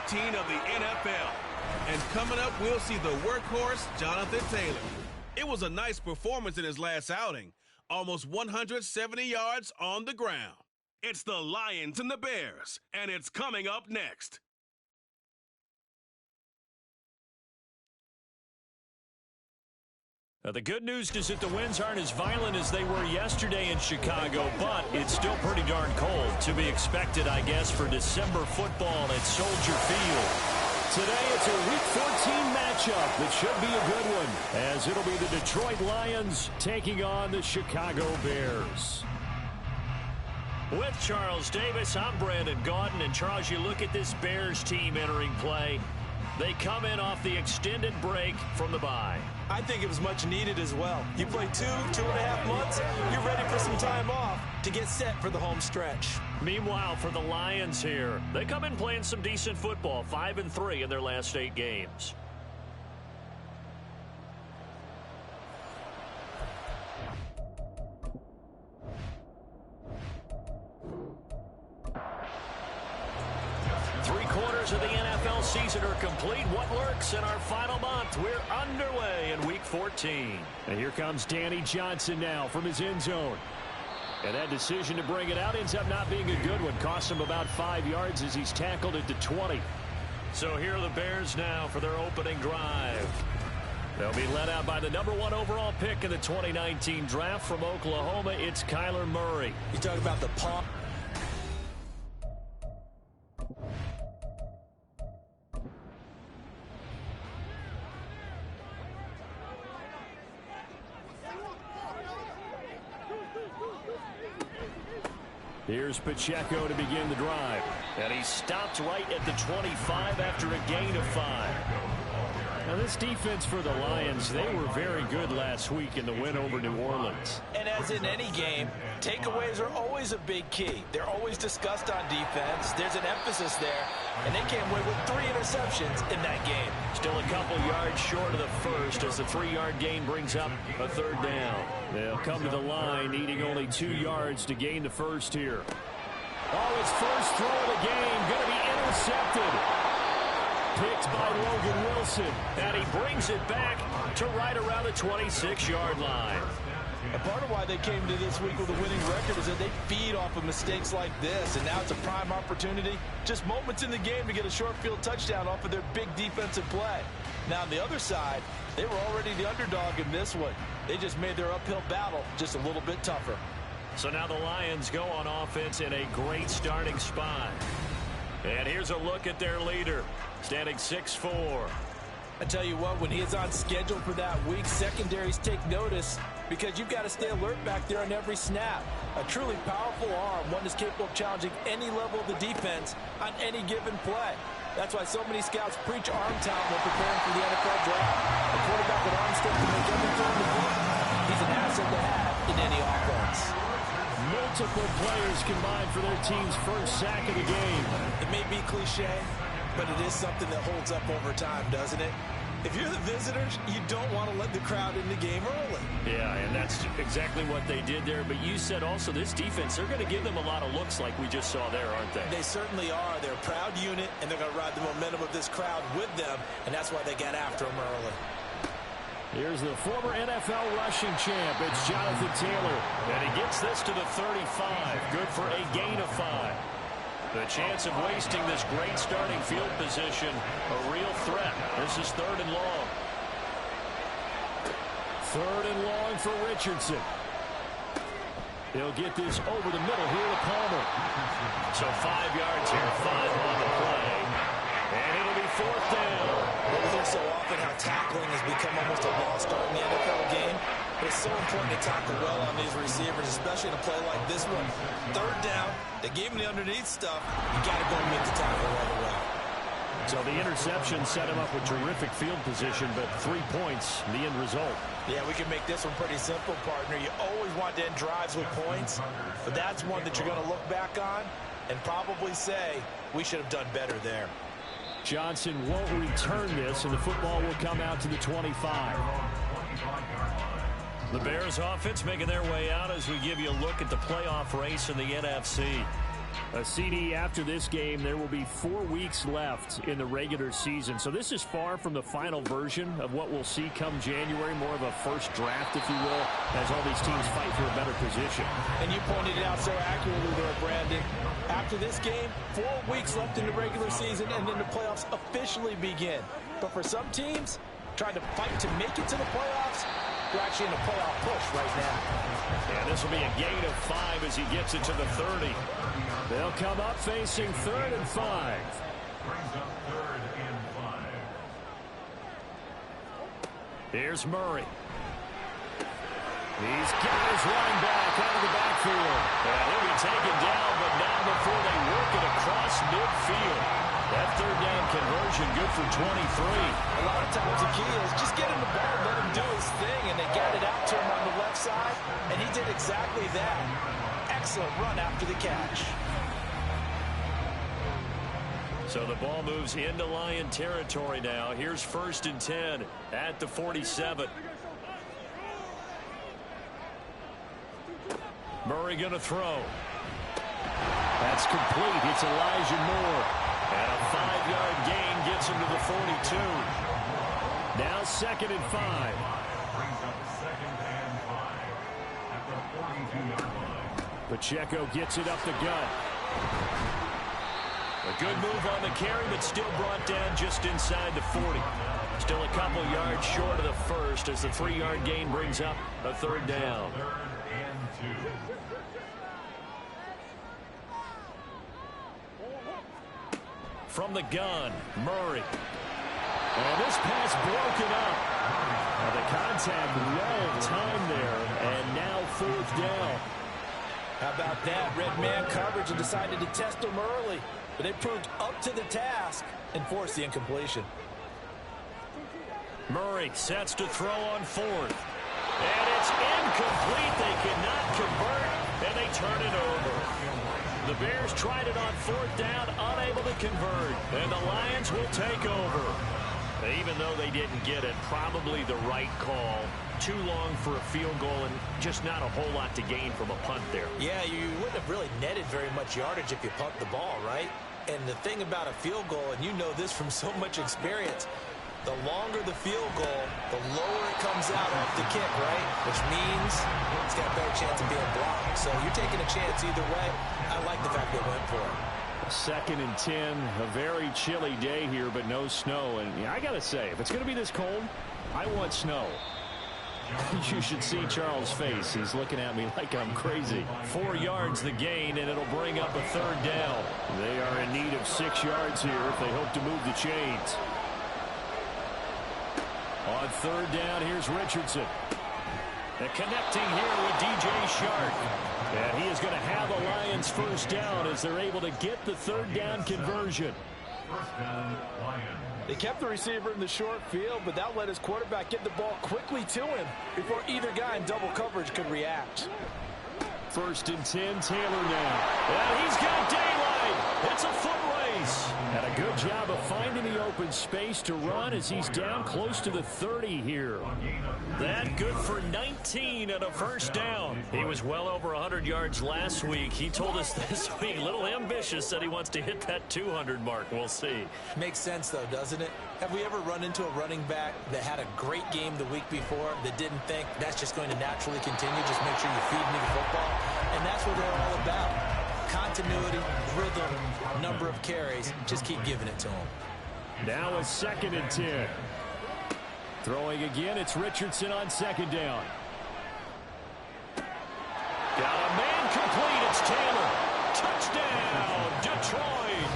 13 of the NFL. And coming up, we'll see the workhorse, Jonathan Taylor. It was a nice performance in his last outing. Almost 170 yards on the ground. It's the Lions and the Bears, and it's coming up next. The good news is that the winds aren't as violent as they were yesterday in Chicago, but it's still pretty darn cold. To be expected, I guess, for December football at Soldier Field. Today, it's a Week 14 matchup that should be a good one, as it'll be the Detroit Lions taking on the Chicago Bears. With Charles Davis, I'm Brandon Gaudin. And, Charles, you look at this Bears team entering play. They come in off the extended break from the bye. I think it was much needed as well. You play 2.5 months, you're ready for some time off to get set for the home stretch. Meanwhile, for the Lions here, they come in playing some decent football, 5-3 in their last 8 games. Three-quarters of the NFL season are complete. What lurks in our final month? We're underway in Week 14. And here comes Danny Johnson now from his end zone. And that decision to bring it out ends up not being a good one. Costs him about 5 yards as he's tackled at the 20. So here are the Bears now for their opening drive. They'll be led out by the #1 overall pick in the 2019 draft from Oklahoma. It's Kyler Murray. You talk about the pump. Here's Pacheco to begin the drive. And he stopped right at the 25 after a gain of 5. Now this defense for the Lions, they were very good last week in the win over New Orleans. And as in any game, takeaways are always a big key. They're always discussed on defense. There's an emphasis there. And they came away with 3 interceptions in that game. Still a couple yards short of the first as the 3-yard gain brings up a 3rd down. They'll come to the line needing only 2 yards to gain the first here. Oh, his first throw of the game going to be intercepted. Picked by Logan Wilson. And he brings it back to right around the 26-yard line. And part of why they came to this week with a winning record is that they feed off of mistakes like this. And now it's a prime opportunity, just moments in the game, to get a short field touchdown off of their big defensive play. Now on the other side, they were already the underdog in this one. They just made their uphill battle just a little bit tougher. So now the Lions go on offense in a great starting spot. And here's a look at their leader, standing 6'4". I tell you what, when he is on schedule for that week, secondaries take notice because you've got to stay alert back there on every snap. A truly powerful arm, one that's capable of challenging any level of the defense on any given play. That's why so many scouts preach arm talent when preparing for the NFL draft. A quarterback with arm strength to make every throw in the book. He's an asset to have in any offense. Multiple players combined for their team's first sack of the game. It may be cliche, but it is something that holds up over time, doesn't it? If you're the visitors, you don't want to let the crowd in the game early. Yeah, and that's exactly what they did there. But you said also this defense, they're going to give them a lot of looks like we just saw there, aren't they? They certainly are. They're a proud unit, and they're going to ride the momentum of this crowd with them, and that's why they got after them early. Here's the former NFL rushing champ. It's Jonathan Taylor. And he gets this to the 35. Good for a gain of 5. The chance of wasting this great starting field position, a real threat. This is 3rd and long. 3rd and long for Richardson. He'll get this over the middle here to Palmer. So 5 yards here, 5 on the play. And it'll be 4th down. We hear so often how tackling has become almost a lost art in the NFL game. But it's so important to tackle well on these receivers, especially in a play like this one. 3rd down, they gave him the underneath stuff. You got to go and make the tackle right away. So the interception set him up with terrific field position, but 3 points, the end result. Yeah, we can make this one pretty simple, partner. You always want to end drives with points, but that's one that you're going to look back on and probably say, we should have done better there. Johnson won't return this, and the football will come out to the 25. The Bears offense making their way out as we give you a look at the playoff race in the NFC. A CD after this game. There will be 4 weeks left in the regular season. So this is far from the final version of what we'll see come January. More of a first draft, if you will, as all these teams fight for a better position. And you pointed it out so accurately there, Brandon. After this game, 4 weeks left in the regular season, and then the playoffs officially begin. But for some teams, trying to fight to make it to the playoffs, we're actually in a playoff push right now. And this will be a gain of 5 as he gets it to the 30. They'll come up facing 3rd and 5. Here's Murray. He's got his running back out of the backfield. And he'll be taken down, but not before they work it across midfield. That 3rd down conversion good for 23. A lot of times the key is just get him the ball, let him do his thing, and they got it out to him on the left side, and he did exactly that. Excellent run after the catch. So the ball moves into Lion territory now. Here's 1st and 10 at the 47. Murray going to throw. That's complete. It's Elijah Moore. And a 5-yard gain gets him to the 42. Now 2nd and 5. Pacheco gets it up the gut. A good move on the carry, but still brought down just inside the 40. Still a couple yards short of the first as the 3-yard gain brings up a 3rd down. From the gun, Murray. And this pass broken up. Now the contact well timed there, and now 4th down. How about that? Red man coverage and decided to test him early. But they proved up to the task and forced the incompletion. Murray sets to throw on 4th. And it's incomplete. They cannot convert, and they turn it over. The Bears tried it on 4th down, unable to convert. And the Lions will take over. Even though they didn't get it, probably the right call. Too long for a field goal and just not a whole lot to gain from a punt there. Yeah, you wouldn't have really netted very much yardage if you punt the ball, right? And the thing about a field goal, and you know this from so much experience, the longer the field goal, the lower it comes out off the kick, right? Which means it's got a better chance of being blocked. So you're taking a chance either way. I like the fact they went for it. 2nd and 10, a very chilly day here, but no snow. And yeah, I got to say, if it's going to be this cold, I want snow. You should see Charles' face. He's looking at me like I'm crazy. 4 yards the gain, and it'll bring up a 3rd down. They are in need of 6 yards here if they hope to move the chains. On 3rd down, here's Richardson. And connecting here with DJ Shark. And he is going to have a Lions 1st down as they're able to get the 3rd down conversion. They kept the receiver in the short field, but that let his quarterback get the ball quickly to him before either guy in double coverage could react. 1st and 10, Taylor now. And he's got daylight. It's a foot race. And a good job of finding the open space to run as he's down close to the 30 here. That good for 19 and a 1st down. He was well over 100 yards last week. He told us this week, a little ambitious, said he wants to hit that 200 mark. We'll see. Makes sense, though, doesn't it? Have we ever run into a running back that had a great game the week before that didn't think that's just going to naturally continue? Just make sure you feed me the football. And that's what they're all about. Continuity, rhythm, number of carries. Just keep giving it to them. Now a 2nd and 10. Throwing again, it's Richardson on 2nd down. Got a man complete. It's Taylor. Touchdown, Detroit.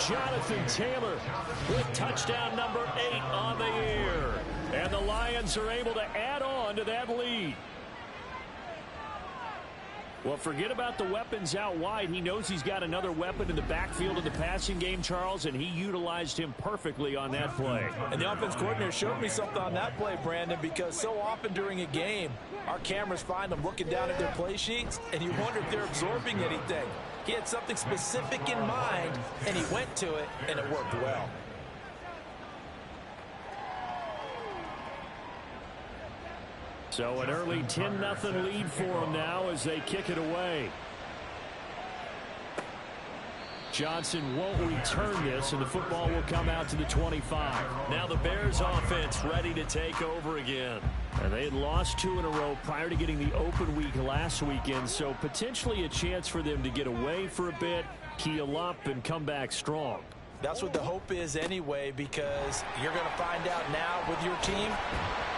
Jonathan Taylor with touchdown number 8 on the year. And the Lions are able to add on to that lead. Well, forget about the weapons out wide. He knows he's got another weapon in the backfield of the passing game, Charles, and he utilized him perfectly on that play. And the offense coordinator showed me something on that play, Brandon, because so often during a game, our cameras find them looking down at their play sheets, and you wonder if they're absorbing anything. He had something specific in mind, and he went to it, and it worked well. So an early 10-0 lead for them now as they kick it away. Johnson won't return this, and the football will come out to the 25. Now the Bears offense ready to take over again. And they had lost 2 in a row prior to getting the open week last weekend, so potentially a chance for them to get away for a bit, keel up, and come back strong. That's what the hope is anyway, because you're going to find out now with your team,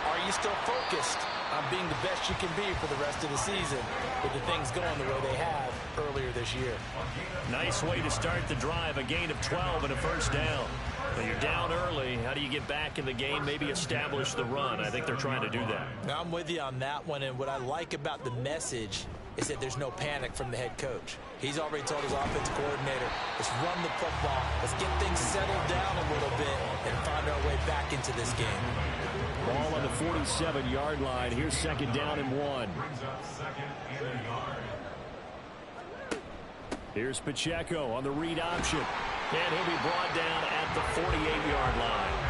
are you still focused on being the best you can be for the rest of the season with the things going the way they have earlier this year? Nice way to start the drive, a gain of 12 and a first down. But you're down early. How do you get back in the game, maybe establish the run? I think they're trying to do that. I'm with you on that one, and what I like about the message is that there's no panic from the head coach. He's already told his offensive coordinator, let's run the football, let's get things settled down a little bit and find our way back into this game. Ball on the 47-yard line. Here's second down and 1. Here's Pacheco on the read option. And he'll be brought down at the 48-yard line.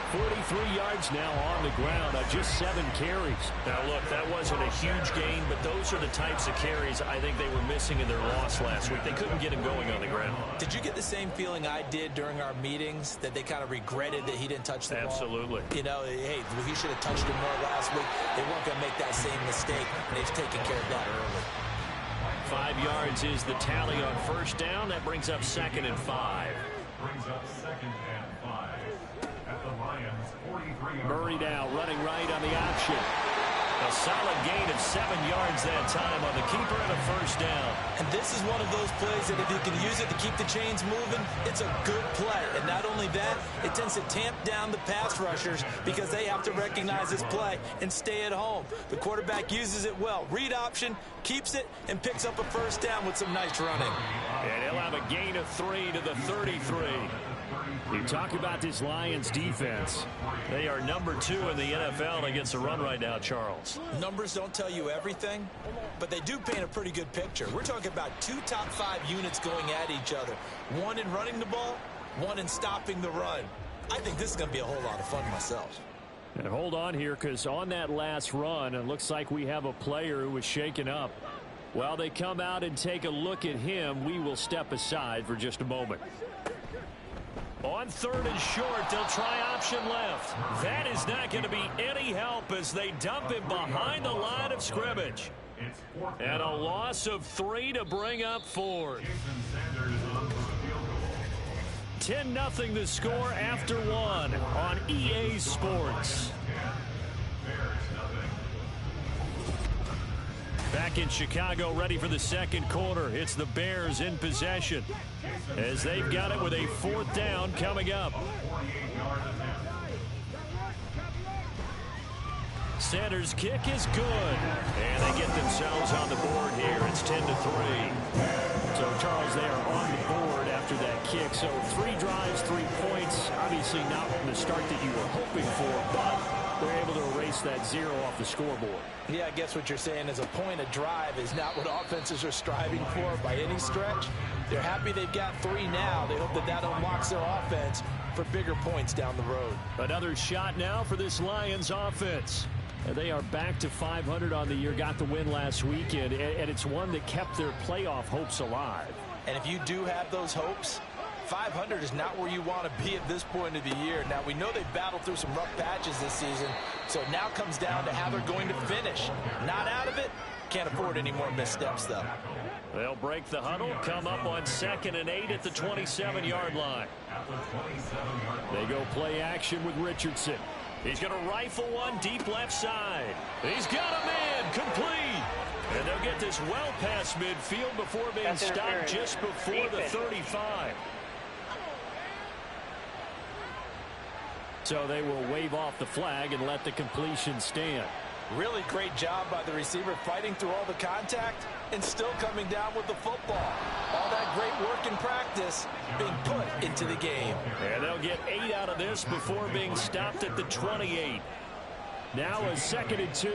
43 yards now on the ground on just 7 carries. Now, look, that wasn't a huge gain, but those are the types of carries I think they were missing in their loss last week. They couldn't get him going on the ground. Did you get the same feeling I did during our meetings, that they kind of regretted that he didn't touch the ball? Absolutely. You know, hey, he should have touched him more last week. They weren't going to make that same mistake, and they've taken care of that early. 5 yards is the tally on first down. That brings up 2nd and 5. Murray now running right on the option. A solid gain of 7 yards that time on the keeper and a first down. And this is one of those plays that if you can use it to keep the chains moving, it's a good play. And not only that, it tends to tamp down the pass rushers because they have to recognize this play and stay at home. The quarterback uses it well. Read option, keeps it, and picks up a first down with some nice running. And he'll have a gain of 3 to the 33. You talk about this Lions defense. They are number 2 in the NFL against the run right now, Charles. Numbers don't tell you everything, but they do paint a pretty good picture. We're talking about 2 top 5 units going at each other. One in running the ball, one in stopping the run. I think this is going to be a whole lot of fun myself. And hold on here, because on that last run, it looks like we have a player who was shaken up. While they come out and take a look at him, we will step aside for just a moment. On 3rd and short, they'll try option left. That is not going to be any help as they dump him behind the line of scrimmage. And a loss of 3 to bring up 4th. 10-0 the score after 1 on EA Sports. Back in Chicago, ready for the second quarter. It's the Bears in possession as they've got it with a 4th down coming up. Sanders' kick is good. And they get themselves on the board here. It's 10-3. So, Charles, they are on the board after that kick. So 3 drives, 3 points. Obviously not the start that you were hoping for, but they're able to erase that 0 off the scoreboard. Yeah, I guess what you're saying is a point of drive is not what offenses are striving for by any stretch. They're happy they've got 3 now. They hope that that unlocks their offense for bigger points down the road. Another shot now for this Lions offense. And they are back to 500 on the year, got the win last weekend, and it's one that kept their playoff hopes alive. And if you do have those hopes, 500 is not where you want to be at this point of the year. Now, we know they've battled through some rough patches this season, so it now comes down to how they're going to finish. Not out of it. Can't afford any more missteps, though. They'll break the huddle, come up on 2nd and 8 at the 27-yard line. They go play action with Richardson. He's going to rifle one deep left side. He's got a man complete. And they'll get this well past midfield before being stopped just before the 35. So they will wave off the flag and let the completion stand. Really great job by the receiver fighting through all the contact and still coming down with the football. All that great work in practice being put into the game. And they'll get 8 out of this before being stopped at the 28. Now a 2nd and 2.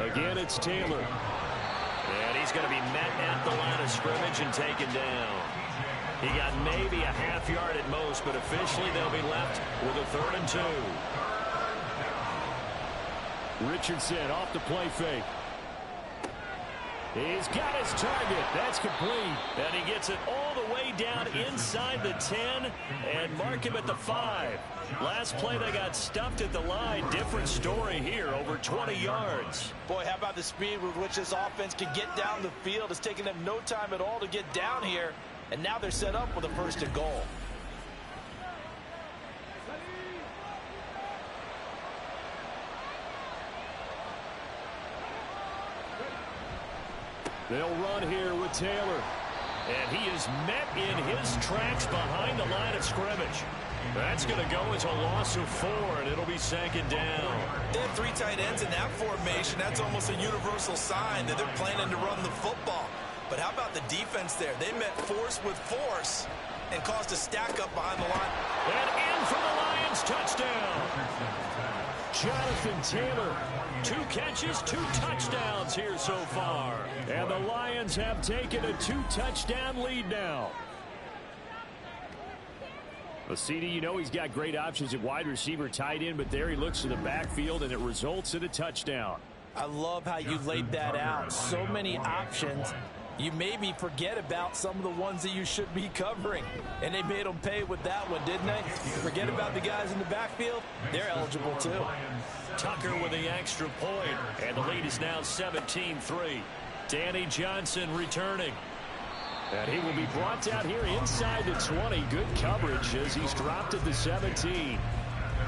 Again, it's Taylor. And he's going to be met at the line of scrimmage and taken down. He got maybe a half yard at most, but officially they'll be left with a 3rd and 2. Richardson off the play fake. He's got his target. That's complete. And he gets it all the way down inside the 10 and mark him at the 5. Last play they got stuffed at the line. Different story here, over 20 yards. Boy, how about the speed with which this offense can get down the field? It's taken them no time at all to get down here. And now they're set up with a 1st and goal. They'll run here with Taylor. And he is met in his tracks behind the line of scrimmage. That's going to go as a loss of 4, and it'll be 2nd down. They have 3 tight ends in that formation. That's almost a universal sign that they're planning to run the football. But how about the defense there? They met force with force and caused a stack up behind the line. And in for the Lions, touchdown. Jonathan Taylor. 2 catches, 2 touchdowns here so far. And the Lions have taken a 2-touchdown lead now. Well, CD, you know he's got great options at wide receiver, tight end, but there he looks to the backfield, and it results in a touchdown. I love how you laid that out. So many options. You maybe forget about some of the ones that you should be covering. And they made them pay with that one, didn't they? Forget about the guys in the backfield. They're eligible, too. Tucker with the extra point, and the lead is now 17-3. Danny Johnson returning. And he will be brought down here inside the 20. Good coverage as he's dropped at the 17.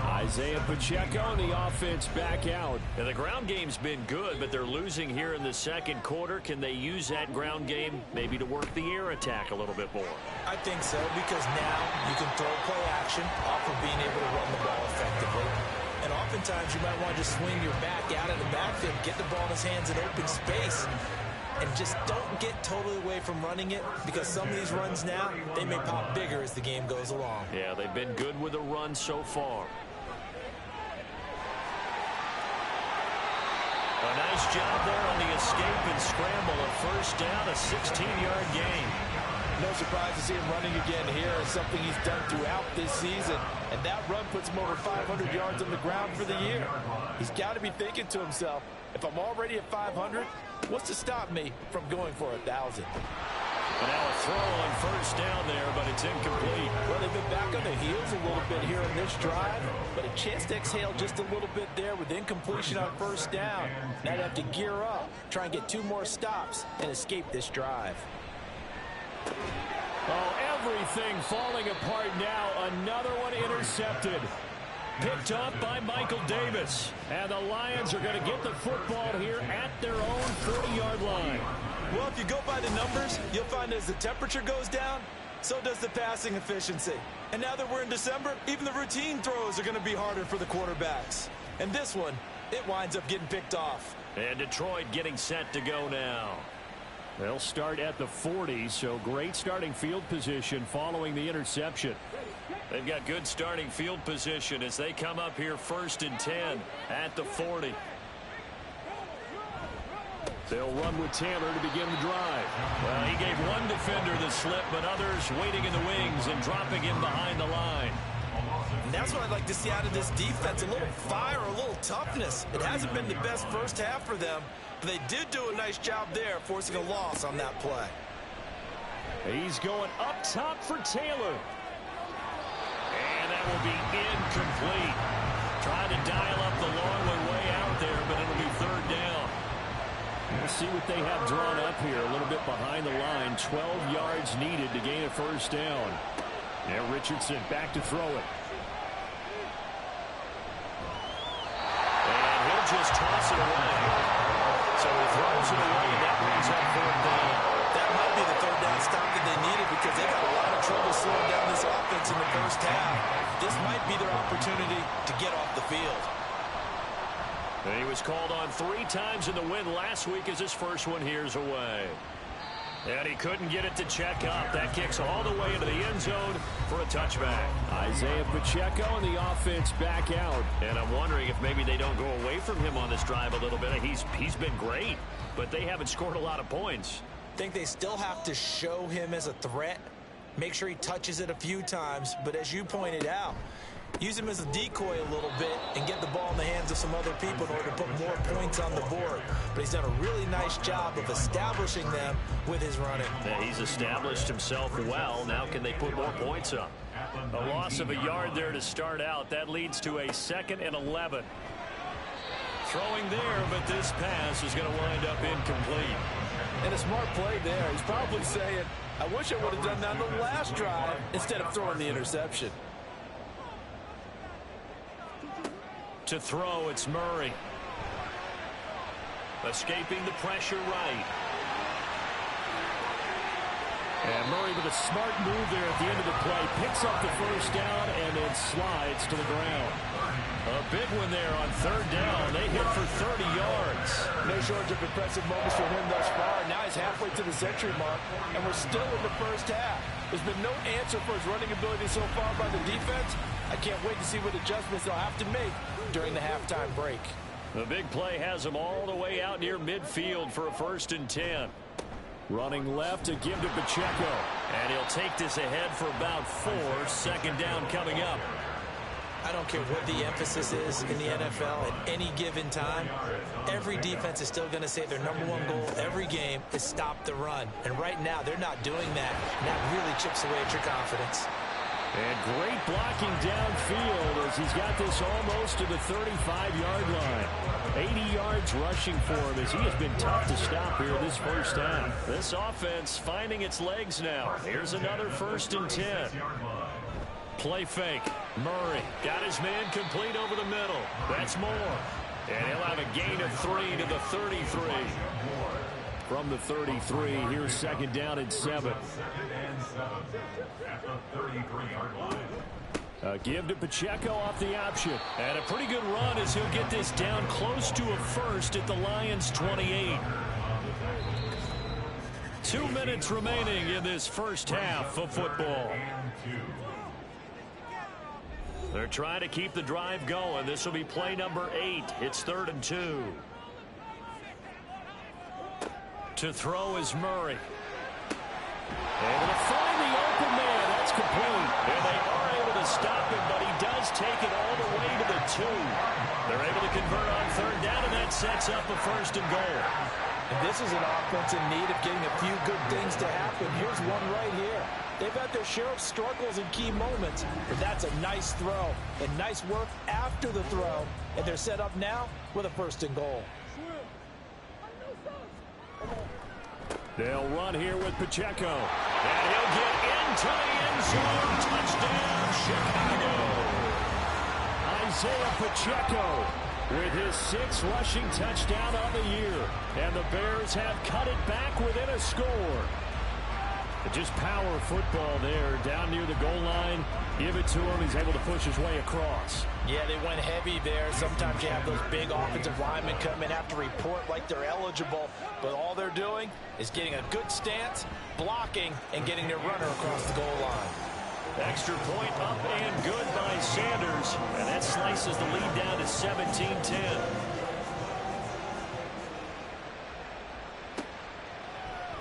Isaiah Pacheco and the offense back out. And the ground game's been good, but they're losing here in the 2nd quarter. Can they use that ground game maybe to work the air attack a little bit more? I think so, because now you can throw play action off of being able to run the ball effectively. And oftentimes you might want to just swing your back out of the backfield, get the ball in his hands in open space, and just don't get totally away from running it, because some of these runs now, they may pop bigger as the game goes along. Yeah, they've been good with the run so far. A nice job there on the escape and scramble. A 1st down, a 16-yard gain. No surprise to see him running again here. It's something he's done throughout this season. And that run puts him over 500 yards on the ground for the year. He's got to be thinking to himself, if I'm already at 500, what's to stop me from going for 1,000? And now a throw on 1st down there, but it's incomplete. Well, they've been back on the heels a little bit here in this drive, but a chance to exhale just a little bit there with incompletion on 1st down. Now they have to gear up, try and get 2 more stops, and escape this drive. Oh, everything falling apart now. Another one intercepted. Picked off by Michael Davis. And the Lions are going to get the football here at their own 40-yard line. Well, if you go by the numbers, you'll find as the temperature goes down, so does the passing efficiency. And now that we're in December, even the routine throws are going to be harder for the quarterbacks. And this one, it winds up getting picked off. And Detroit getting set to go now. They'll start at the 40, so great starting field position following the interception. They've got good starting field position as they come up here 1st and 10 at the 40. They'll run with Taylor to begin the drive. Well, he gave one defender the slip, but others waiting in the wings and dropping him behind the line. And that's what I'd like to see out of this defense, a little fire, a little toughness. It hasn't been the best 1st half for them, but they did do a nice job there, forcing a loss on that play. He's going up top for Taylor. And that will be incomplete. Trying to dial up the long one way out there, but it'll be 3rd down. We'll see what they have drawn up here. A little bit behind the line. 12 yards needed to gain a 1st down. Now Richardson back to throw it. And he'll just toss it away. So he throws it away, and that brings up 4th down. That might be the 3rd down stop that they needed, because they got a lot of trouble slowing down this offense in the 1st half. This might be their opportunity to get off the field. And he was called on 3 times in the win last week as his first one here's away. And he couldn't get it to check up. That kicks all the way into the end zone for a touchback. Isaiah Pacheco and the offense back out. And I'm wondering if maybe they don't go away from him on this drive a little bit. He's been great, but they haven't scored a lot of points. I think they still have to show him as a threat. Make sure he touches it a few times. But as you pointed out, Use him as a decoy a little bit and get the ball in the hands of some other people in order to put more points on the board. But he's done a really nice job of establishing them with his running. Yeah, he's established himself well. Now can they put more points up? A loss of a yard there to start out. That leads to a 2nd and 11. Throwing there, but this pass is going to wind up incomplete. And a smart play there. He's probably saying, I wish I would have done that on the last drive instead of throwing the interception. To throw, it's Murray. Escaping the pressure right. And Murray with a smart move there at the end of the play. Picks up the first down and then slides to the ground. A big one there on 3rd down. They hit for 30 yards. No shortage of impressive moments from him thus far. Now he's halfway to the century mark, and we're still in the first half. There's been no answer for his running ability so far by the defense. I can't wait to see what adjustments they'll have to make during the halftime break. The big play has him all the way out near midfield for a 1st and 10. Running left to give to Pacheco. And he'll take this ahead for about 4. 2nd down coming up. I don't care what the emphasis is in the NFL at any given time. Every defense is still going to say their #1 goal every game is stop the run. And right now, they're not doing that. And that really chips away at your confidence. And great blocking downfield as he's got this almost to the 35-yard line. 80 yards rushing for him as he has been tough to stop here this first half. This offense finding its legs now. Here's another 1st and 10. Play fake. Murray got his man complete over the middle. That's more. And he'll have a gain of 3 to the 33. From the 33, here's 2nd down and 7. A give to Pacheco off the option. And a pretty good run as he'll get this down close to a 1st at the Lions' 28. 2 minutes remaining in this first half of football. They're trying to keep the drive going. This will be play number 8. It's 3rd and 2. To throw is Murray. Able to find the open man. That's complete. And they are able to stop him, but he does take it all the way to the 2. They're able to convert on 3rd down, and that sets up a 1st and goal. And this is an offense in need of getting a few good things to happen. Here's one right here. They've had their share of struggles in key moments, but that's a nice throw and nice work after the throw. And they're set up now with a 1st and goal. They'll run here with Pacheco. And he'll get into the end zone. Touchdown, Chicago. Isaiah Pacheco with his 6th rushing touchdown on the year. And the Bears have cut it back within a score. Just power football there down near the goal line. Give it to him. He's able to push his way across. Yeah, they went heavy there. Sometimes you have those big offensive linemen come in, have to report like they're eligible. But all they're doing is getting a good stance, blocking, and getting their runner across the goal line. Extra point up and good by Sanders. And that slices the lead down to 17-10.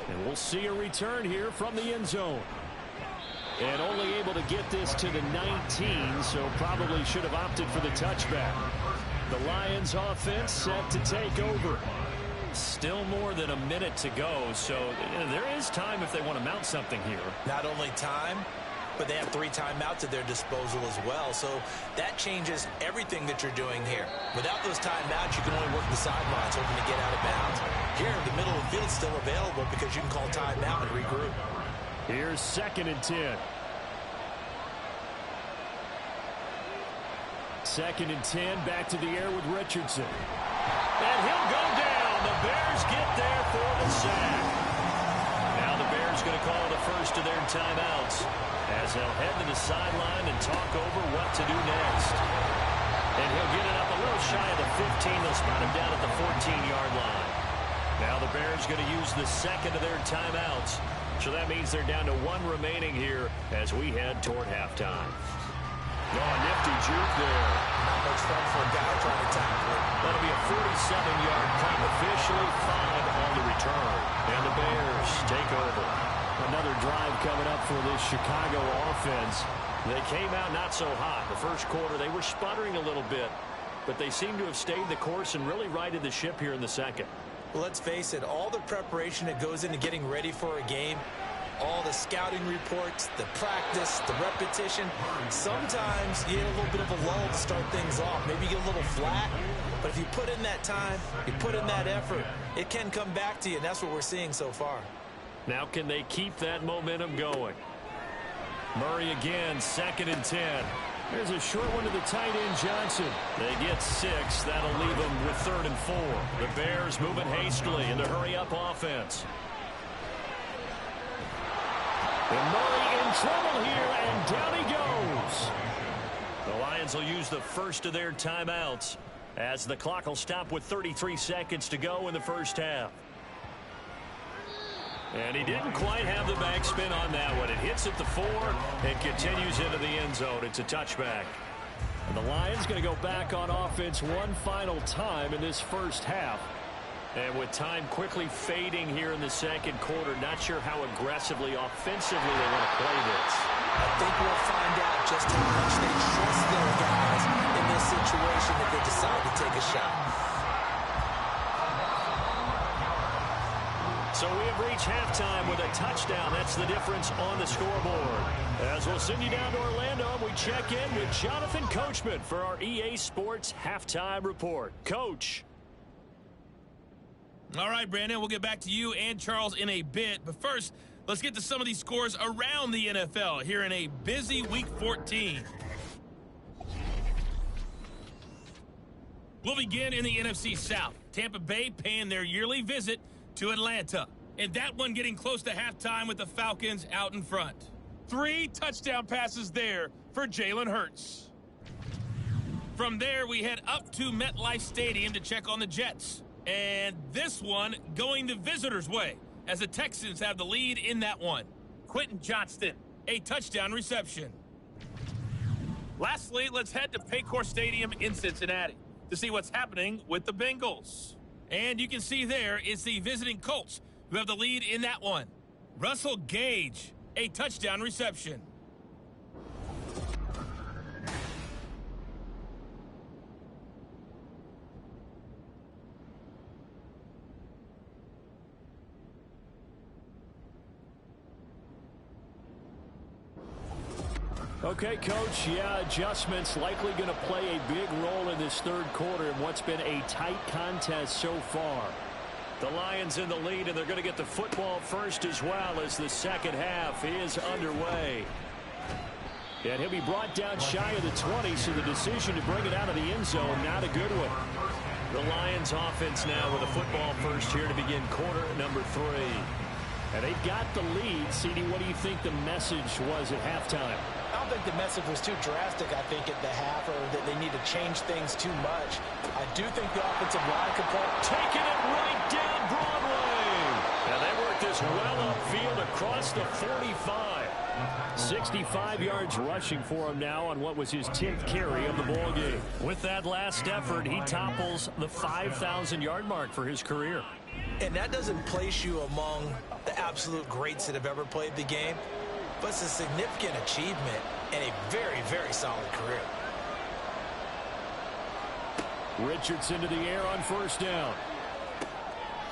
And we'll see a return here from the end zone. And only able to get this to the 19, so probably should have opted for the touchback. The Lions offense set to take over. Still more than a minute to go, so there is time if they want to mount something here. Not only time, but they have 3 timeouts at their disposal as well. So that changes everything that you're doing here. Without those timeouts, you can only work the sidelines hoping to get out of bounds. Here, the middle of the field is still available because you can call timeout and regroup. Here's 2nd and 10. 2nd and 10, back to the air with Richardson. And he'll go down. The Bears get there for the sack. Now the Bears going to call the first of their timeouts as they'll head to the sideline and talk over what to do next. And he'll get it up a little shy of the 15. They'll spot him down at the 14-yard line. Now the Bears going to use the second of their timeouts. So that means they're down to 1 remaining here as we head toward halftime. Oh, nifty juke there. Not much fun for a guy trying to tackle it. That'll be a 47-yard punt, officially 5 on the return. And the Bears take over. Another drive coming up for this Chicago offense. They came out not so hot. The first quarter, they were sputtering a little bit, but they seem to have stayed the course and really righted the ship here in the second. Well, let's face it, all the preparation that goes into getting ready for a game, all the scouting reports, the practice, the repetition, sometimes you get a little bit of a lull to start things off. Maybe you get a little flat, but if you put in that time, you put in that effort, it can come back to you, and that's what we're seeing so far. Now can they keep that momentum going? Murray again, 2nd and 10. There's a short one to the tight end, Johnson. They get 6. That'll leave them with 3rd and 4. The Bears moving hastily in the hurry-up offense. And Murray in trouble here, and down he goes. The Lions will use the first of their timeouts as the clock will stop with 33 seconds to go in the first half. And he didn't quite have the backspin on that one. It hits at the 4 and continues into the end zone. It's a touchback. And the Lions going to go back on offense one final time in this first half. And with time quickly fading here in the second quarter, not sure how aggressively, offensively they want to play this. I think we'll find out just how much they trust their guys in this situation if they decide to take a shot. So we have reached halftime with a touchdown. That's the difference on the scoreboard. As we'll send you down to Orlando, we check in with Jonathan Coachman for our EA Sports Halftime Report. Coach. All right, Brandon, we'll get back to you and Charles in a bit. But first, let's get to some of these scores around the NFL here in a busy Week 14. We'll begin in the NFC South. Tampa Bay paying their yearly visit to Atlanta. And that one getting close to halftime with the Falcons out in front. 3 touchdown passes there for Jalen Hurts. From there, we head up to MetLife Stadium to check on the Jets. And this one going the visitors' way as the Texans have the lead in that one. Quentin Johnston, a touchdown reception. Lastly, let's head to Paycor Stadium in Cincinnati to see what's happening with the Bengals. And you can see there it's the visiting Colts who have the lead in that one. Russell Gage, a touchdown reception. Okay, Coach, adjustments likely going to play a big role in this third quarter in what's been a tight contest so far. The Lions in the lead, and they're going to get the football first as well as the second half is underway. And he'll be brought down shy of the 20, so the decision to bring it out of the end zone, not a good one. The Lions offense now with a football first here to begin quarter number 3. And they've got the lead. CD, what do you think the message was at halftime? I don't think the message was too drastic, I think, at the half, or that they need to change things too much. I do think the offensive line could play. Taking it right down Broadway. And they work this well upfield across the 45. 65 yards rushing for him now on what was his 10th carry of the ball game. With that last effort, he topples the 5,000-yard mark for his career. And that doesn't place you among the absolute greats that have ever played the game, but it's a significant achievement and a very, very solid career. Richardson to the air on first down.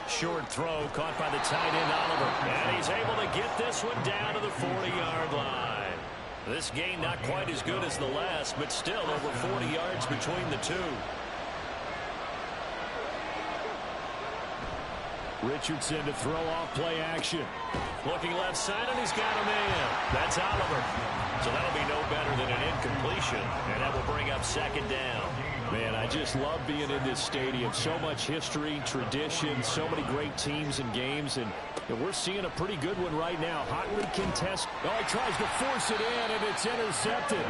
Short throw caught by the tight end Oliver. And he's able to get this one down to the 40-yard line. This gain not quite as good as the last, but still over 40 yards between the two. Richardson to throw off play action. Looking left side, and he's got a man. That's Oliver. So that'll be no better than an incompletion, and that will bring up second down. Man, I just love being in this stadium. So much history, tradition, so many great teams and games, and we're seeing a pretty good one right now. Hotly contested. Oh, he tries to force it in, and it's intercepted.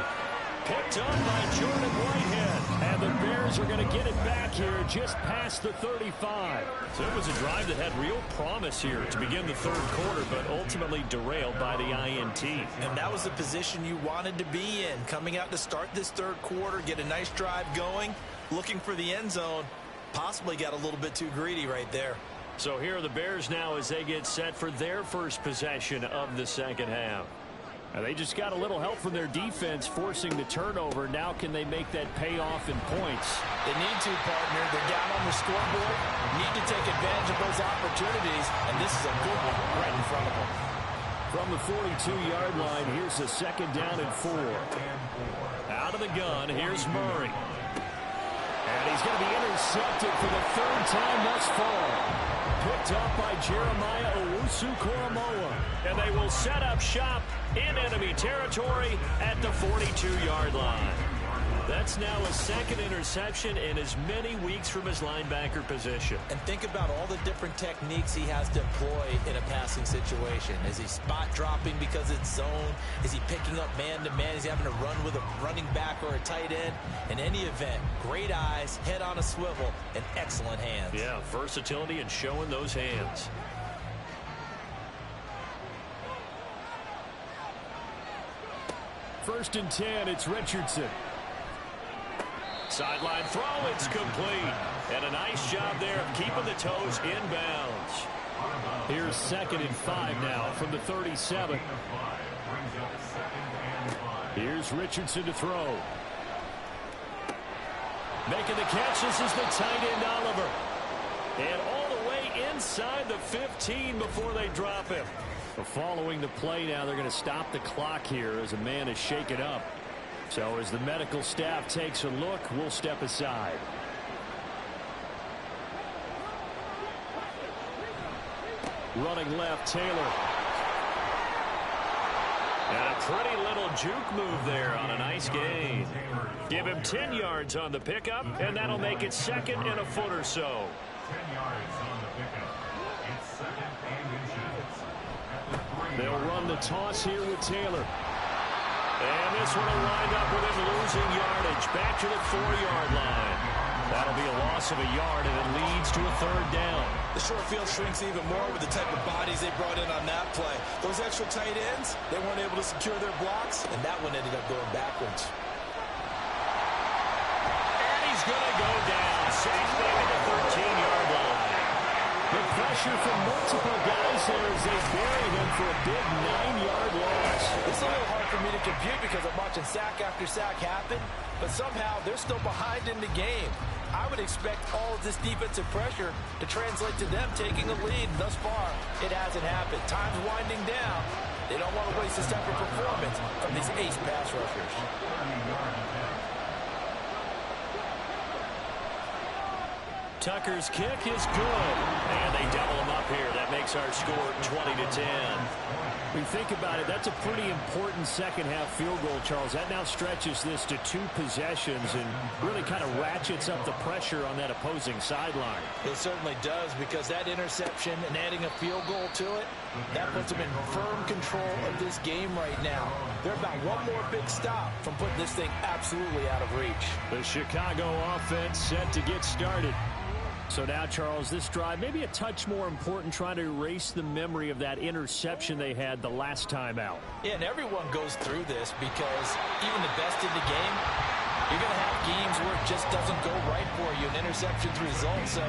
Picked up by Jordan Whitehead. And the Bears are going to get it back here just past the 35. So it was a drive that had real promise here to begin the third quarter, but ultimately derailed by the INT. And that was the position you wanted to be in. Coming out to start this third quarter, get a nice drive going, looking for the end zone. Possibly got a little bit too greedy right there. So here are the Bears now as they get set for their first possession of the second half. They just got a little help from their defense forcing the turnover. Now can they make that pay off in points? They need to, partner. They're down on the scoreboard. Need to take advantage of those opportunities, and this is a good one right in front of them. From the 42-yard line, here's a second down and 4. Out of the gun, here's Murray. And he's going to be intercepted for the third time thus far. Picked up by Jeremiah Owusu-Koramoah. And they will set up shop in enemy territory at the 42-yard line. That's now a second interception in as many weeks from his linebacker position. And think about all the different techniques he has to employ in a passing situation. Is he spot dropping because it's zone? Is he picking up man-to-man? Is he having to run with a running back or a tight end? In any event, great eyes, head on a swivel, and excellent hands. Yeah, versatility and showing those hands. First and 10, it's Richardson. Sideline throw, it's complete. And a nice job there of keeping the toes inbounds. Here's second and 5 now from the 37. Here's Richardson to throw. Making the catch, this is the tight end Oliver. And all the way inside the 15 before they drop him. Following the play now, they're going to stop the clock here as a man is shaken up. So as the medical staff takes a look, we'll step aside. Running left, Taylor. And a pretty little juke move there on a nice gain. Give him 10 yards on the pickup, and that'll make it second and a foot or so. 10 yards on the pickup. It's second and inches. They'll run the toss here with Taylor. And this one will wind up with him losing yardage. Back to the 4-yard line. That'll be a loss of a yard, and it leads to a third down. The short field shrinks even more with the type of bodies they brought in on that play. Those extra tight ends, they weren't able to secure their blocks, and that one ended up going backwards. And he's going to go down safely at the 13-yard line. The pressure from multiple guys there as they bury him for a big 9-yard loss. It's a little hard for me to compute because I'm watching sack after sack happen, but somehow they're still behind in the game. I would expect all of this defensive pressure to translate to them taking a lead. Thus far, it hasn't happened. Time's winding down. They don't want to waste this type of performance from these ace pass rushers. Tucker's kick is good. And they double him up here. That makes our score 20-10. When you think about it, that's a pretty important second-half field goal, Charles. That now stretches this to 2 possessions and really kind of ratchets up the pressure on that opposing sideline. It certainly does, because that interception and adding a field goal to it, that puts them in firm control of this game right now. They're about one more big stop from putting this thing absolutely out of reach. The Chicago offense set to get started. So now, Charles, this drive maybe a touch more important, trying to erase the memory of that interception they had the last time out. Yeah, and everyone goes through this because even the best in the game, you're going to have games where it just doesn't go right for you, and interceptions result. So,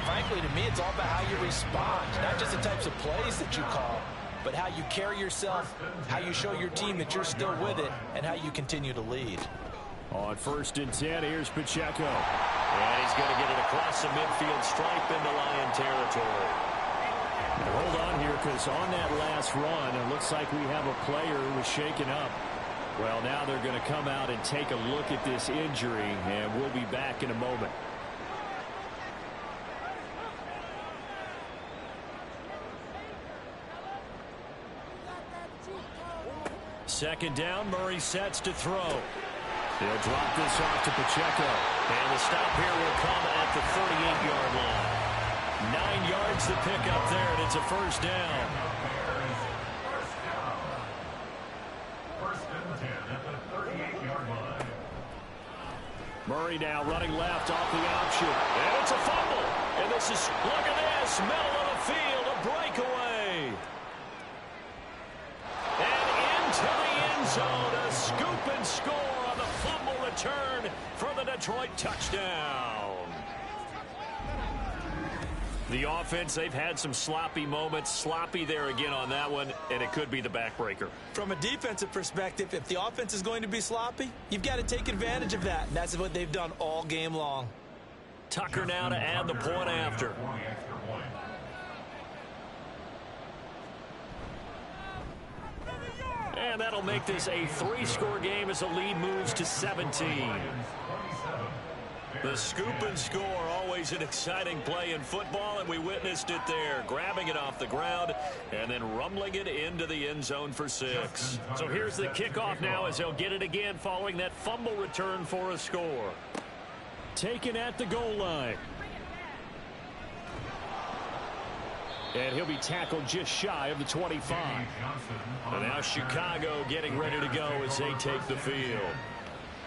frankly, to me, it's all about how you respond, not just the types of plays that you call, but how you carry yourself, how you show your team that you're still with it, and how you continue to lead. On first and 10, here's Pacheco. And he's going to get it across the midfield stripe into Lion territory. Now hold on here, because on that last run, it looks like we have a player who was shaken up. Well, now they're going to come out and take a look at this injury, and we'll be back in a moment. Second down, Murray sets to throw. He'll drop this off to Pacheco. And the stop here will come at the 38-yard line. 9 yards to pick up there, and it's a first down. First and 10 at the 38-yard line. Murray now running left off the option. And it's a fumble. And this is, look at this, middle of the field, a breakaway. And into the end zone, a scoop and score on the fumble return for the Detroit touchdown. The offense, they've had some sloppy moments. Sloppy there again on that one, and it could be the backbreaker. From a defensive perspective, if the offense is going to be sloppy, you've got to take advantage of that. And that's what they've done all game long. Tucker now to add the point after. And that'll make this a 3-score game as the lead moves to 17. The scoop and score, always an exciting play in football, and we witnessed it there. Grabbing it off the ground and then rumbling it into the end zone for 6. So here's the kickoff now as they'll get it again following that fumble return for a score. Taken at the goal line. And he'll be tackled just shy of the 25. And now Chicago getting ready to go as they take the field.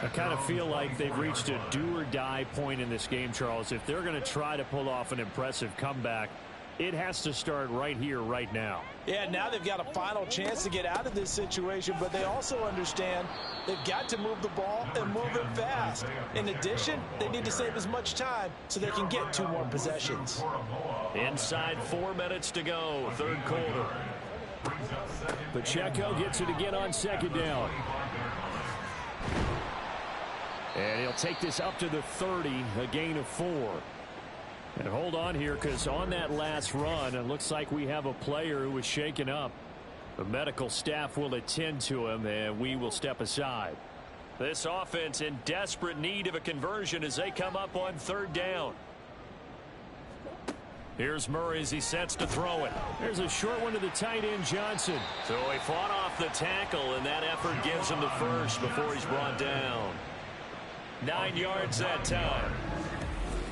I kind of feel like they've reached a do-or-die point in this game, Charles. If they're going to try to pull off an impressive comeback, it has to start right here, right now. Yeah, now they've got a final chance to get out of this situation, but they also understand they've got to move the ball and move it fast. In addition, they need to save as much time so they can get 2 more possessions. Inside 4 minutes to go, third quarter. Pacheco gets it again on second down. And he'll take this up to the 30, a gain of 4. And hold on here, because on that last run, it looks like we have a player who was shaken up. The medical staff will attend to him, and we will step aside. This offense in desperate need of a conversion as they come up on third down. Here's Murray as he sets to throw it. There's a short one to the tight end, Johnson. So he fought off the tackle, and that effort gives him the first before he's brought down. 9 yards that time.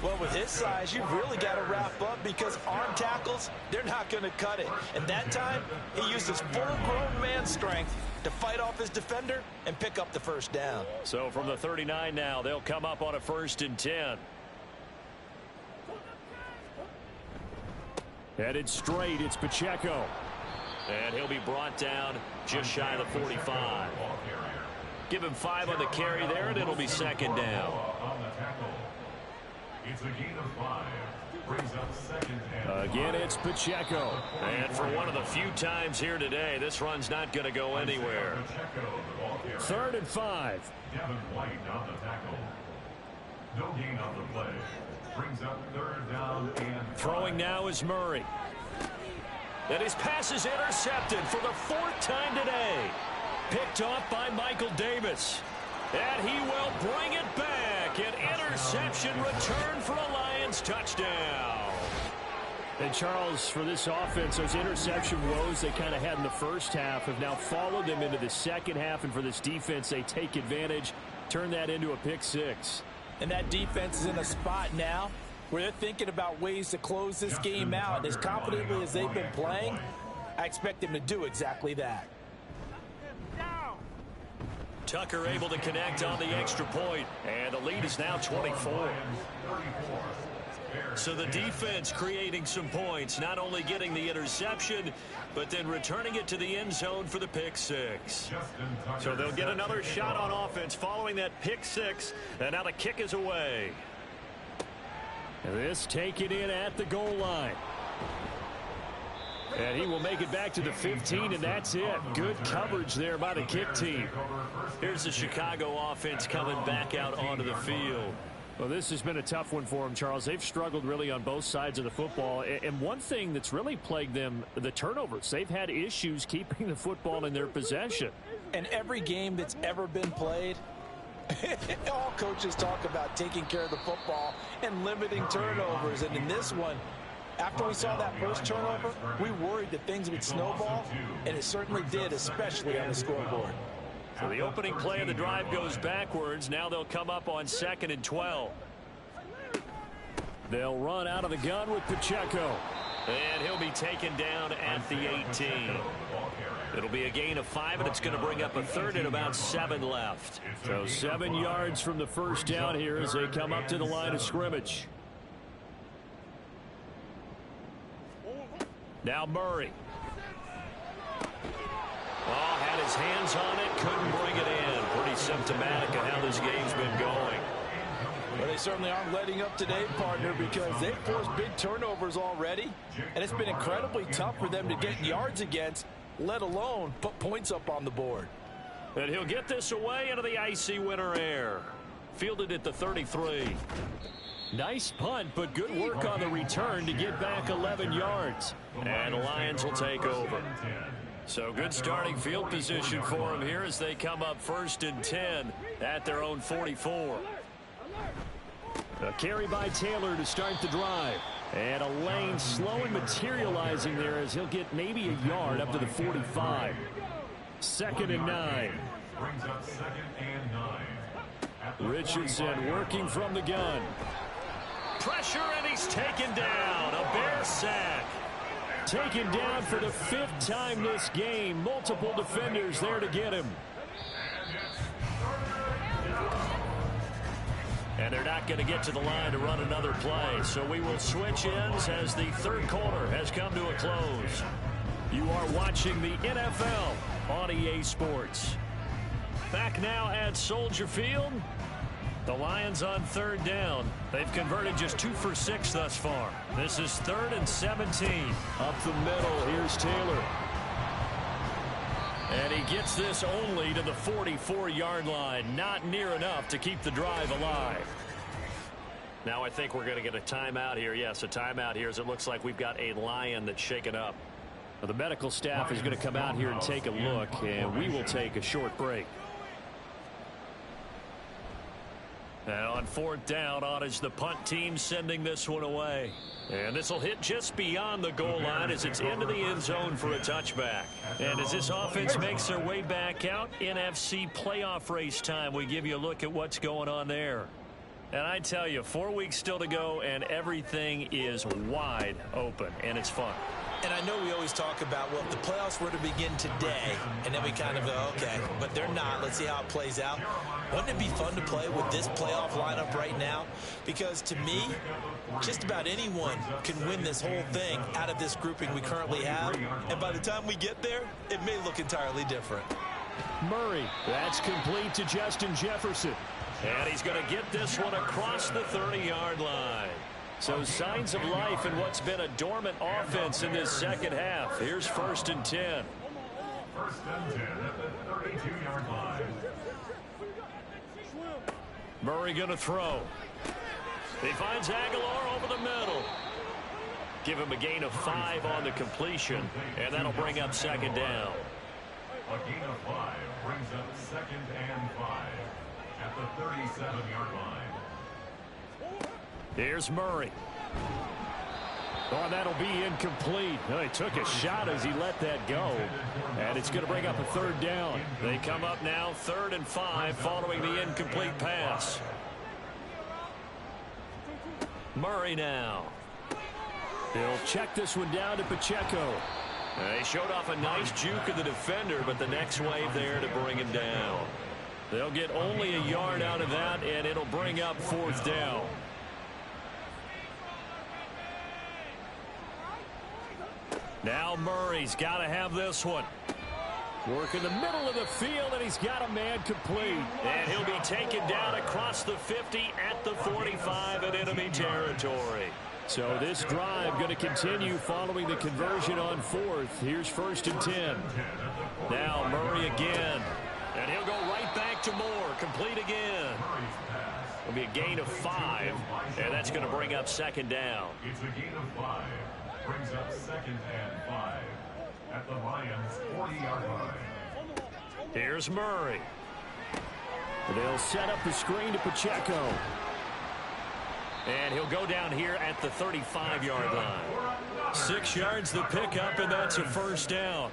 Well, with his size, you've really got to wrap up because arm tackles, they're not going to cut it. And that time, he used his full-grown man strength to fight off his defender and pick up the first down. So from the 39 now, they'll come up on a 1st and 10. Headed straight, it's Pacheco. And he'll be brought down just shy of the 45. Give him 5 on the carry there, and it'll be second down. It's a gain of 5. Brings up second and again, it's Pacheco. And for one of the few times here today, this run's not going to go anywhere. 3rd and 5. Devin White on the tackle. No gain on the play. Brings up 3rd down and Throwing now is Murray. And his pass is intercepted for the 4th time today. Picked off by Michael Davis. And he will bring it back. An interception return for a Lions touchdown. And Charles, for this offense, those interception woes they kind of had in the first half have now followed them into the second half. And for this defense, they take advantage, turn that into a pick 6. And that defense is in a spot now where they're thinking about ways to close this game out. As confidently as they've been playing, I expect them to do exactly that. Tucker able to connect on the extra point, and the lead is now 24. So the defense creating some points, not only getting the interception, but then returning it to the end zone for the pick 6. So they'll get another shot on offense following that pick 6, and now the kick is away. And this taken in at the goal line. And he will make it back to the 15, and that's it. Good coverage there by the kick team. Here's the Chicago offense coming back out onto the field. Well, this has been a tough one for them, Charles. They've struggled really on both sides of the football. And one thing that's really plagued them, the turnovers. They've had issues keeping the football in their possession. And every game that's ever been played, all coaches talk about taking care of the football and limiting turnovers. And in this one, after we saw that first turnover, we worried that things would snowball, and it certainly did, especially on the scoreboard. So the opening play of the drive goes backwards. Now they'll come up on 2nd and 12. They'll run out of the gun with Pacheco. And he'll be taken down at the 18. It'll be a gain of 5, and it's going to bring up a 3rd and about 7 left. So 7 yards from the first down here as they come up to the line of scrimmage. Now Murray. Oh, had his hands on it, couldn't bring it in. Pretty symptomatic of how this game's been going. Well, they certainly aren't letting up today, partner, because they've forced big turnovers already, and it's been incredibly tough for them to get yards against, let alone put points up on the board. And he'll get this away into the icy winter air. Fielded at the 33. Nice punt, but good work on the return to get back 11 yards. And the Lions will take over. So good starting field position for them here as they come up 1st and 10 at their own 44. A carry by Taylor to start the drive. And a lane slow and materializing there as he'll get maybe a yard up to the 45. 2nd and 9. Brings up 2nd and 9. Richardson working from the gun. Pressure, and he's taken down. A Bear sack. Taken down for the 5th time this game. Multiple defenders there to get him. And they're not going to get to the line to run another play. So we will switch ends as the 3rd quarter has come to a close. You are watching the NFL on EA Sports. Back now at Soldier Field. The Lions on 3rd down. They've converted just 2 for 6 thus far. This is 3rd and 17. Up the middle, here's Taylor. And he gets this only to the 44-yard line. Not near enough to keep the drive alive. Now I think we're going to get a timeout here. Yes, a timeout here as it looks like we've got a Lion that's shaken up. Well, the medical staff is going to come out here and take a look, and we will take a short break. And on 4th down, on is the punt team sending this one away. And this will hit just beyond the goal line as it's into the end zone for a touchback. And as this offense makes their way back out, NFC playoff race time, we give you a look at what's going on there. And I tell you, 4 weeks still to go, and everything is wide open, and it's fun. And I know we always talk about, well, if the playoffs were to begin today, and then we kind of go, okay, but they're not. Let's see how it plays out. Wouldn't it be fun to play with this playoff lineup right now? Because to me, just about anyone can win this whole thing out of this grouping we currently have. And by the time we get there, it may look entirely different. Murray, that's complete to Justin Jefferson. And he's going to get this one across the 30-yard line. So signs of life in what's been a dormant offense in this second half. Here's 1st and 10. 1st and 10 at the 32-yard line. Murray going to throw. He finds Aguilar over the middle. Give him a gain of 5 on the completion, and that'll bring up 2nd down. A gain of 5 brings up 2nd and 5 at the 37-yard line. Here's Murray. Oh, that'll be incomplete. Oh, he took a shot as he let that go. And it's going to bring up a 3rd down. They come up now 3rd and 5 following the incomplete pass. Murray now. He'll check this one down to Pacheco. They showed off a nice juke of the defender, but the next wave there to bring him down. They'll get only a yard out of that, and it'll bring up 4th down. Now Murray's got to have this one. Work in the middle of the field, and he's got a man complete. And he'll be taken down across the 50 at the 45 in enemy territory. So this drive going to continue following the conversion on 4th. Here's 1st and 10. Now Murray again. And he'll go right back to Moore. Complete again. It'll be a gain of 5, and that's going to bring up 2nd down. It's a gain of 5. Brings up 2nd and 5 at the Lions' 40-yard line. Here's Murray. They'll set up the screen to Pacheco. And he'll go down here at the 35-yard line. 6 yards the pickup, and that's a 1st down.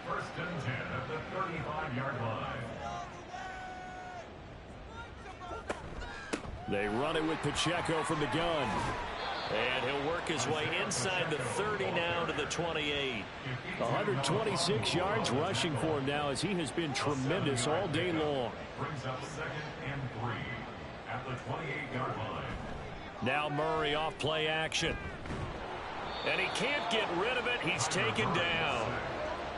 1st and 10 at the 35-yard line. They run it with Pacheco from the gun. And he'll work his way inside the 30 now to the 28. 126 yards rushing for him now as he has been tremendous all day long. Brings up 2nd and 3 at the 28-yard line. Now Murray off play action. And he can't get rid of it. He's taken down.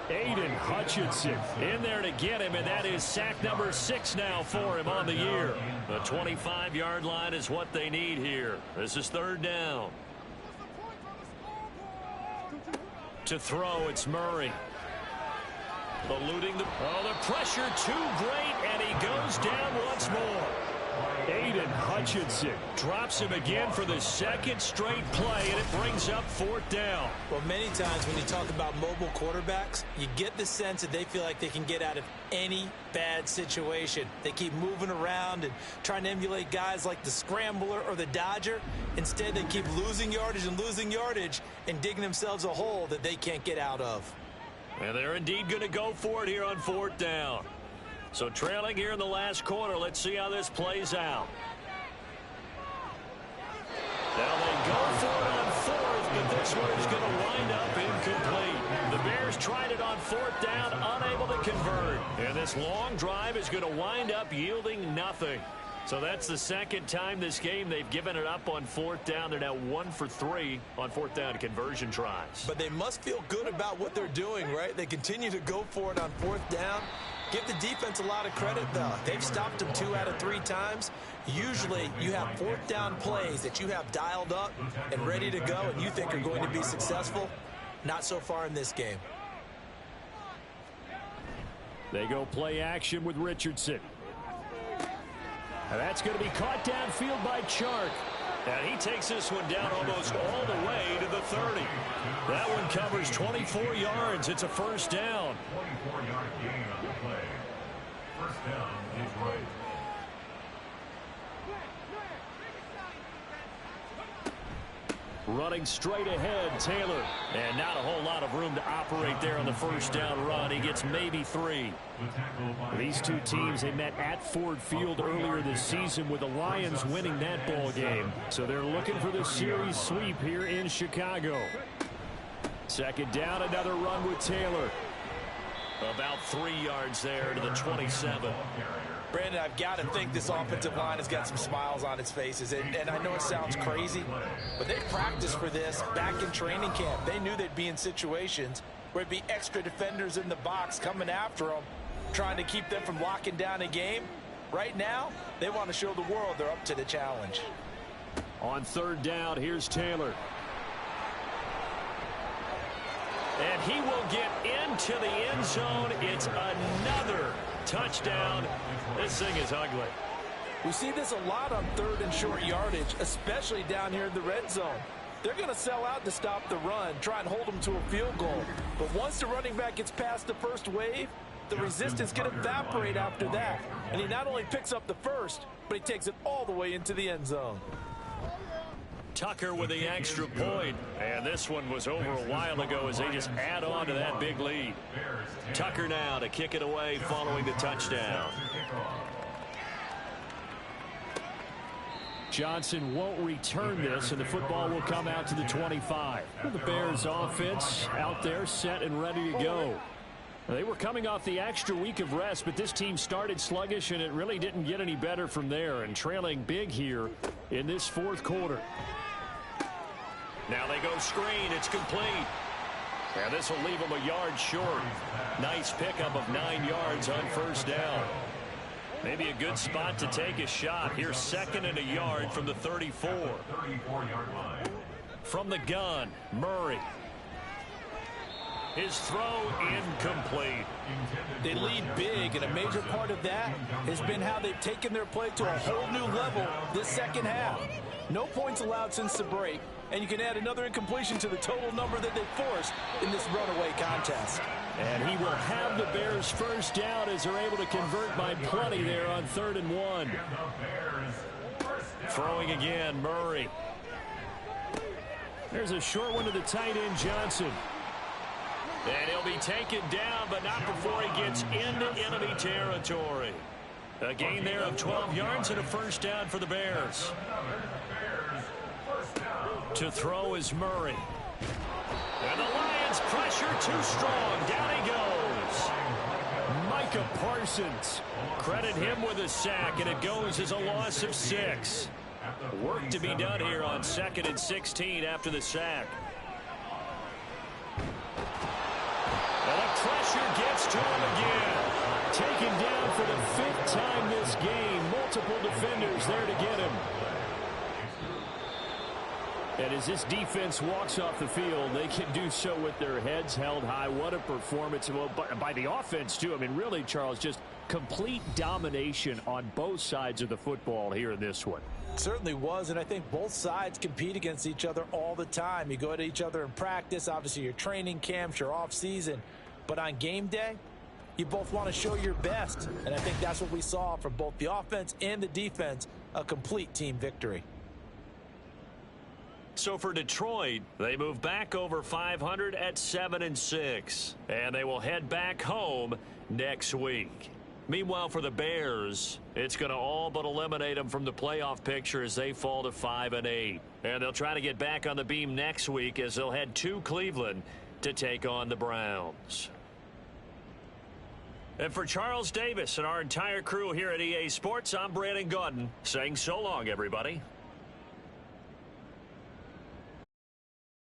Aiden Hutchinson in there to get him, and that is sack number 6 now for him on the year. The 25-yard line is what they need here. This is 3rd down. To throw, it's Murray. Eluding the pressure too great, and he goes down once more. Aiden Hutchinson drops him again for the 2nd straight play, and it brings up 4th down. Well, many times when you talk about mobile quarterbacks, you get the sense that they feel like they can get out of any bad situation. They keep moving around and trying to emulate guys like the Scrambler or the Dodger. Instead, they keep losing yardage and digging themselves a hole that they can't get out of. And they're indeed going to go for it here on 4th down. So trailing here in the last quarter, let's see how this plays out. Now they go for it on 4th, but this one is going to wind up incomplete. The Bears tried it on 4th down, unable to convert. And this long drive is going to wind up yielding nothing. So that's the 2nd time this game they've given it up on 4th down. They're now 1 for 3 on 4th down conversion tries. But they must feel good about what they're doing, right? They continue to go for it on 4th down. Give the defense a lot of credit, though. They've stopped them 2 out of 3 times. Usually, you have 4th down plays that you have dialed up and ready to go and you think are going to be successful. Not so far in this game. They go play action with Richardson. And that's going to be caught downfield by Chark. And he takes this one down almost all the way to the 30. That one covers 24 yards. It's a 1st down. 24-yard gain on the play. 1st down, Detroit. Running straight ahead, Taylor. And not a whole lot of room to operate there on the 1st down run. He gets maybe 3. These two teams, they met at Ford Field earlier this season with the Lions winning that ball game. So they're looking for the series sweep here in Chicago. 2nd down, another run with Taylor. About 3 yards there to the 27. Brandon, I've got to think this offensive line has got some smiles on its faces. And I know it sounds crazy, but they practiced for this back in training camp. They knew they'd be in situations where it'd be extra defenders in the box coming after them, trying to keep them from locking down a game. Right now, they want to show the world they're up to the challenge. On 3rd down, here's Taylor. And he will get into the end zone. It's another touchdown. This thing is ugly. We see this a lot on 3rd and short yardage, especially down here in the red zone. They're going to sell out to stop the run, try and hold them to a field goal. But once the running back gets past the first wave, the resistance can evaporate after that. And he not only picks up the first, but he takes it all the way into the end zone. Tucker with the extra point. And this one was over a while ago as they just add on to that big lead. Tucker now to kick it away following the touchdown. Johnson won't return this, and the football will come out to the 25. The Bears offense out there set and ready to go. They were coming off the extra week of rest, but this team started sluggish, and it really didn't get any better from there, and trailing big here in this 4th quarter. Now they go screen. It's complete. And this will leave them a yard short. Nice pickup of 9 yards on 1st down. Maybe a good spot to take a shot. Here's 2nd and a yard from the 34. 34-yard line. From the gun, Murray. His throw incomplete. They lead big, and a major part of that has been how they've taken their play to a whole new level this 2nd half. No points allowed since the break, and you can add another incompletion to the total number that they forced in this runaway contest. And he will have the Bears 1st down as they're able to convert by plenty there on 3rd and 1. Throwing again, Murray. There's a short one to the tight end, Johnson. And he'll be taken down, but not before he gets into enemy territory. A gain there of 12 yards and a 1st down for the Bears. To throw is Murray. And the Lions pressure too strong. Down he goes. Micah Parsons. Credit him with a sack, and it goes as a loss of 6. Work to be done here on 2nd and 16 after the sack. And a pressure gets to him again. Taken down for the 5th time this game. Multiple defenders there to get him. And as this defense walks off the field, they can do so with their heads held high. What a performance by the offense, too. I mean, really, Charles, just complete domination on both sides of the football here in this one. Certainly was, and I think both sides compete against each other all the time. You go at each other in practice, obviously your training camps, your off-season. But on game day, you both want to show your best. And I think that's what we saw from both the offense and the defense, a complete team victory. So for Detroit, they move back over 500 at 7-6. And they will head back home next week. Meanwhile, for the Bears, it's going to all but eliminate them from the playoff picture as they fall to 5-8. And they'll try to get back on the beam next week as they'll head to Cleveland to take on the Browns. And for Charles Davis and our entire crew here at EA Sports, I'm Brandon Gaudin saying so long, everybody.